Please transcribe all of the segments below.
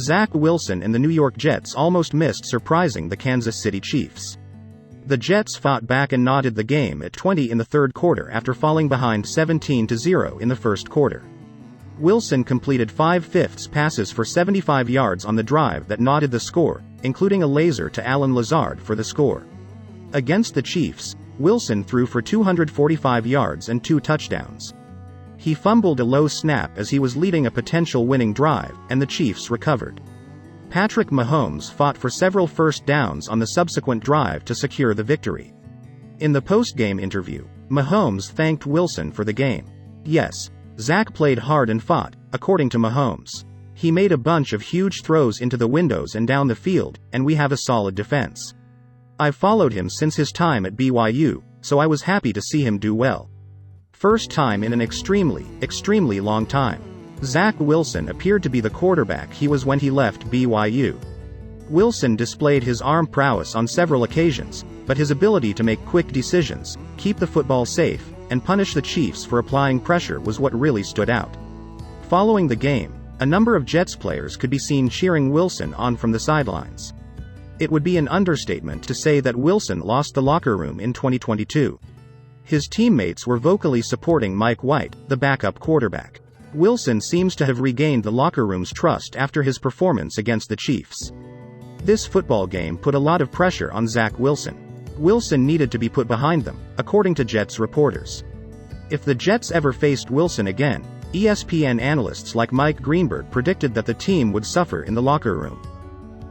Zach Wilson and the New York Jets almost missed surprising the Kansas City Chiefs. The Jets fought back and knotted the game at 20 in the third quarter after falling behind 17-0 in the first quarter. Wilson completed 5/5 passes for 75 yards on the drive that knotted the score, including a laser to Allen Lazard for the score. Against the Chiefs, Wilson threw for 245 yards and 2 touchdowns. He fumbled a low snap as he was leading a potential winning drive, and the Chiefs recovered. Patrick Mahomes fought for several first downs on the subsequent drive to secure the victory. In the post-game interview, Mahomes thanked Wilson for the game. "Yes, Zach played hard and fought," according to Mahomes. "He made a bunch of huge throws into the windows and down the field, and we have a solid defense. I've followed him since his time at BYU, so I was happy to see him do well. First time in an extremely long time." Zach Wilson appeared to be the quarterback he was when he left BYU. Wilson displayed his arm prowess on several occasions, but his ability to make quick decisions, keep the football safe, and punish the Chiefs for applying pressure was what really stood out. Following the game, a number of Jets players could be seen cheering Wilson on from the sidelines. It would be an understatement to say that Wilson lost the locker room in 2022. His teammates were vocally supporting Mike White, the backup quarterback. Wilson seems to have regained the locker room's trust after his performance against the Chiefs. This football game put a lot of pressure on Zach Wilson. Wilson needed to be put behind them, according to Jets reporters. If the Jets ever faced Wilson again, ESPN analysts like Mike Greenberg predicted that the team would suffer in the locker room.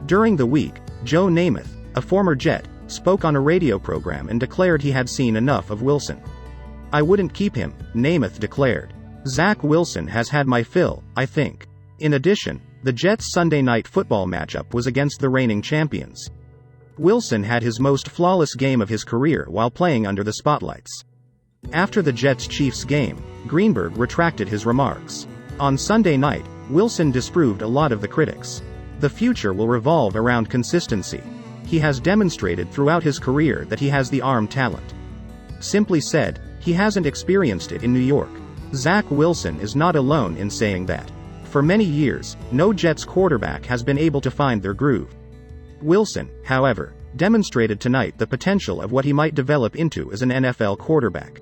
During the week, Joe Namath, a former Jet, spoke on a radio program and declared he had seen enough of Wilson. "I wouldn't keep him," Namath declared. "Zach Wilson has had my fill, I think." In addition, the Jets' Sunday night football matchup was against the reigning champions. Wilson had his most flawless game of his career while playing under the spotlights. After the Jets-Chiefs game, Greenberg retracted his remarks. On Sunday night, Wilson disproved a lot of the critics. "The future will revolve around consistency. He has demonstrated throughout his career that he has the arm talent. Simply said, he hasn't experienced it in New York." Zach Wilson is not alone in saying that. For many years, no Jets quarterback has been able to find their groove. Wilson, however, demonstrated tonight the potential of what he might develop into as an NFL quarterback.